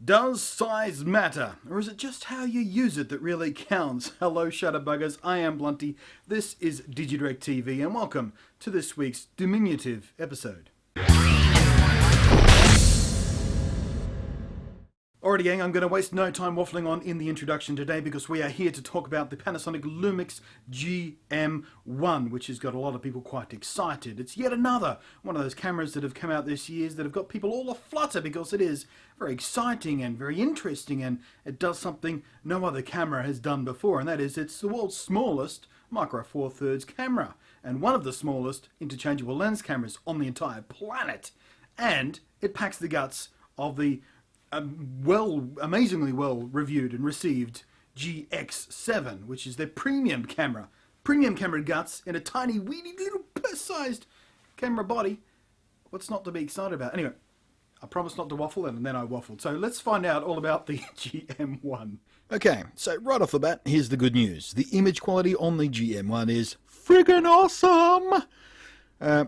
Does size matter, or is it just how you use it that really counts? Hello Shutterbuggers, I am Blunty, this is Digidirect TV, and welcome to this week's diminutive episode. Alrighty gang, I'm going to waste no time waffling on in the introduction today because we are here to talk about the Panasonic Lumix GM1, which has got a lot of people quite excited. It's yet another one of those cameras that have come out this year that have got people all aflutter because it is very exciting and very interesting, and it does something no other camera has done before, and that is it's the world's smallest micro four thirds camera and one of the smallest interchangeable lens cameras on the entire planet, and it packs the guts of the amazingly well reviewed and received GX7, which is their premium camera. Premium camera guts in a tiny, weedy little purse-sized camera body. What's not to be excited about? Anyway, I promised not to waffle, and then I waffled. So let's find out all about the GM1. Okay, so right off the bat, here's the good news. The image quality on the GM1 is friggin' awesome!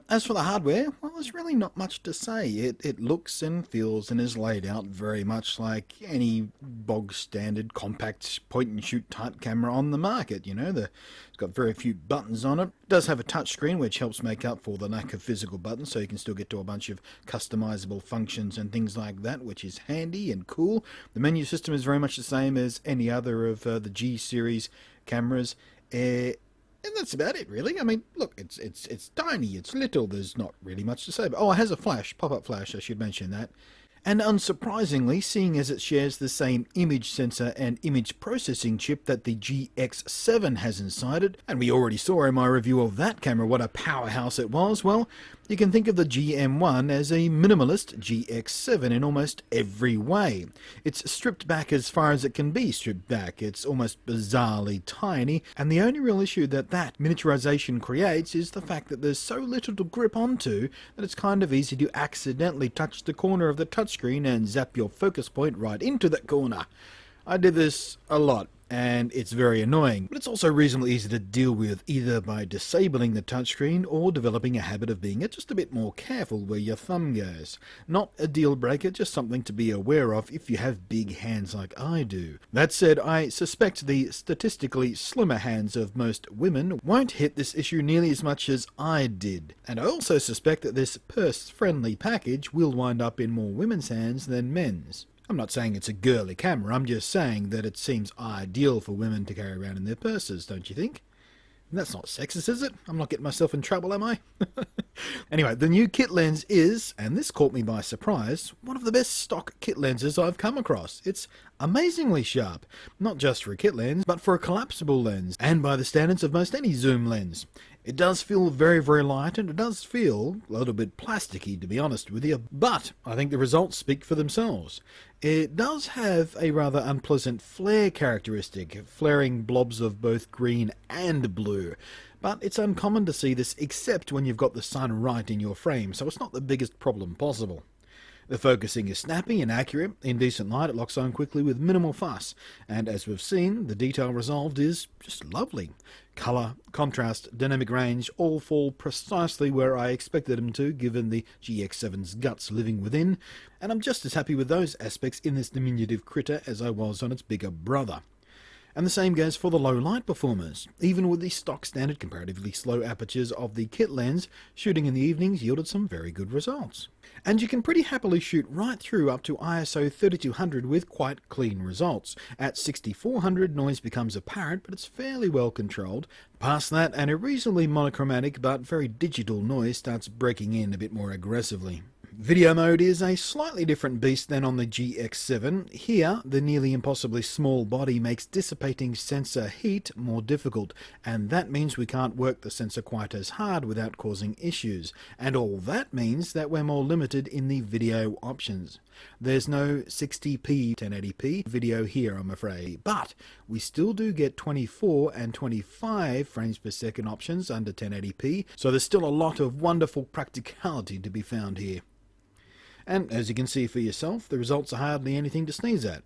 As for the hardware, well, there's really not much to say. It looks and feels and is laid out very much like any bog standard compact point and shoot type camera on the market. You know, it's got very few buttons on it. It does have a touch screen which helps make up for the lack of physical buttons, so you can still get to a bunch of customizable functions and things like that, which is handy and cool. The menu system is very much the same as any other of the G series cameras. And that's about it, really. I mean, look, it's tiny, it's little, there's not really much to say. But, oh, it has a flash, pop-up flash, I should mention that. And unsurprisingly, seeing as it shares the same image sensor and image processing chip that the GX7 has inside it, and we already saw in my review of that camera what a powerhouse it was, well, you can think of the GM1 as a minimalist GX7 in almost every way. It's stripped back as far as it can be stripped back. It's almost bizarrely tiny, and the only real issue that miniaturization creates is the fact that there's so little to grip onto that it's kind of easy to accidentally touch the corner of the touchscreen and zap your focus point right into that corner. I did this a lot, and it's very annoying, but it's also reasonably easy to deal with either by disabling the touchscreen or developing a habit of being just a bit more careful where your thumb goes. Not a deal breaker, just something to be aware of if you have big hands like I do. That said, I suspect the statistically slimmer hands of most women won't hit this issue nearly as much as I did, and I also suspect that this purse-friendly package will wind up in more women's hands than men's. I'm not saying it's a girly camera, I'm just saying that it seems ideal for women to carry around in their purses, don't you think? And that's not sexist, is it? I'm not getting myself in trouble, am I? Anyway, the new kit lens is, and this caught me by surprise, one of the best stock kit lenses I've come across. It's amazingly sharp, not just for a kit lens, but for a collapsible lens, and by the standards of most any zoom lens. It does feel very, very light, and it does feel a little bit plasticky, to be honest with you, but I think the results speak for themselves. It does have a rather unpleasant flare characteristic, flaring blobs of both green and blue, but it's uncommon to see this except when you've got the sun right in your frame, so it's not the biggest problem possible. The focusing is snappy and accurate. In decent light it locks on quickly with minimal fuss, and as we've seen, the detail resolved is just lovely. Colour, contrast, dynamic range all fall precisely where I expected them to, given the GX7's guts living within, and I'm just as happy with those aspects in this diminutive critter as I was on its bigger brother. And the same goes for the low light performance. Even with the stock standard comparatively slow apertures of the kit lens, shooting in the evenings yielded some very good results. And you can pretty happily shoot right through up to ISO 3200 with quite clean results. At 6400 noise becomes apparent, but it's fairly well controlled. Past that, and a reasonably monochromatic but very digital noise starts breaking in a bit more aggressively. Video mode is a slightly different beast than on the GX7. Here, the nearly impossibly small body makes dissipating sensor heat more difficult, and that means we can't work the sensor quite as hard without causing issues, and all that means that we're more limited in the video options. There's no 60p 1080p video here, I'm afraid, but we still do get 24 and 25 frames per second options under 1080p, so there's still a lot of wonderful practicality to be found here. And as you can see for yourself, the results are hardly anything to sneeze at.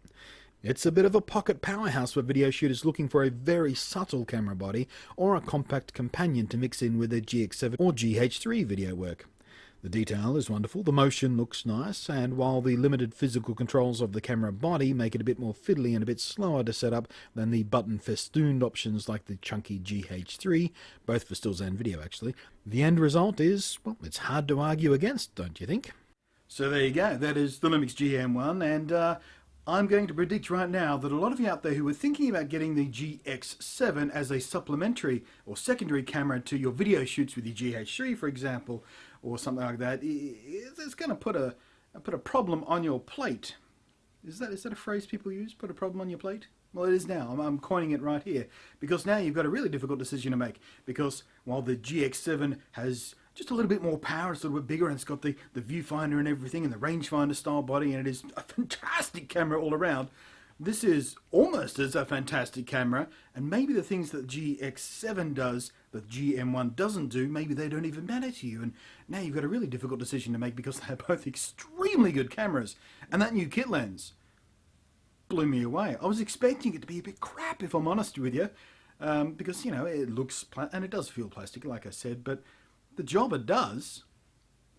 It's a bit of a pocket powerhouse for video shooters looking for a very subtle camera body or a compact companion to mix in with their GX7 or GH3 video work. The detail is wonderful, the motion looks nice, and while the limited physical controls of the camera body make it a bit more fiddly and a bit slower to set up than the button-festooned options like the chunky GH3, both for stills and video actually, the end result is, well, it's hard to argue against, don't you think? So there you go, that is the Lumix GM1, and I'm going to predict right now that a lot of you out there who are thinking about getting the GX7 as a supplementary or secondary camera to your video shoots with your GH3, for example, or something like that, it's going to put a problem on your plate. Is that a phrase people use? Put a problem on your plate? Well, it is now. I'm coining it right here. Because now you've got a really difficult decision to make. Because while the GX7 has just a little bit more power, it's a little bit bigger, and it's got the viewfinder and everything, and the rangefinder style body, and it is a fantastic camera all around. This is almost as a fantastic camera, and maybe the things that GX7 does that GM1 doesn't do, maybe they don't even matter to you, and now you've got a really difficult decision to make because they're both extremely good cameras. And that new kit lens blew me away. I was expecting it to be a bit crap, if I'm honest with you, because, you know, it looks, and it does feel plastic, like I said, but the job it does,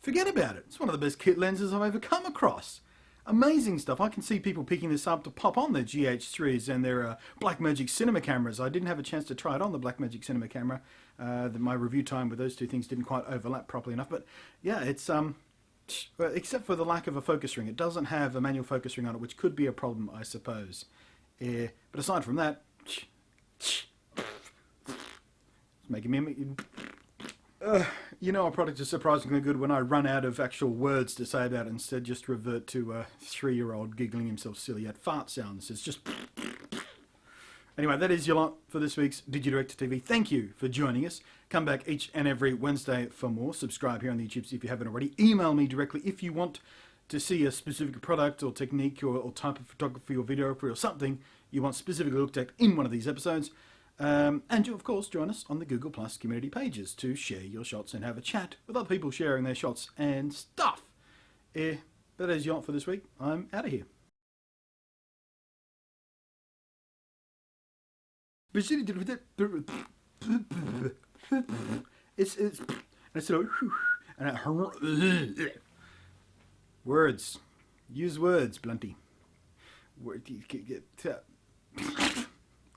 forget about it. It's one of the best kit lenses I've ever come across. Amazing stuff. I can see people picking this up to pop on their GH3s and their Blackmagic Cinema cameras. I didn't have a chance to try it on the Blackmagic Cinema camera. My review time with those two things didn't quite overlap properly enough. But yeah, it's except for the lack of a focus ring. It doesn't have a manual focus ring on it, which could be a problem, I suppose. But aside from that, it's making me... you know, a product is surprisingly good when I run out of actual words to say about it, instead just revert to a 3-year-old giggling himself silly at fart sounds. It's just... Anyway, that is your lot for this week's DigiDirect TV. Thank you for joining us. Come back each and every Wednesday for more. Subscribe here on the YouTube if you haven't already. Email me directly if you want to see a specific product or technique or type of photography or videography or something you want specifically looked at in one of these episodes. And you, of course, join us on the Google Plus community pages to share your shots and have a chat with other people sharing their shots and stuff. That is your lot for this week. I'm out of here. Words. Use words, Blunty.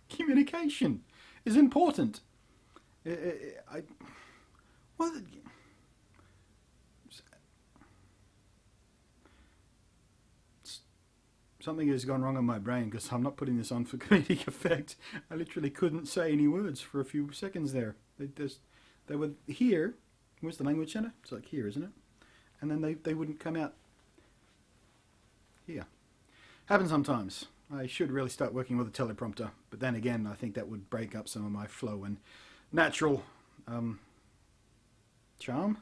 Communication is important. Something has gone wrong in my brain because I'm not putting this on for comedic effect. I literally couldn't say any words for a few seconds there. They were here. Where's the language center? It's like here, isn't it? And then they wouldn't come out here. Happens sometimes. I should really start working with a teleprompter, but then again, I think that would break up some of my flow and natural charm.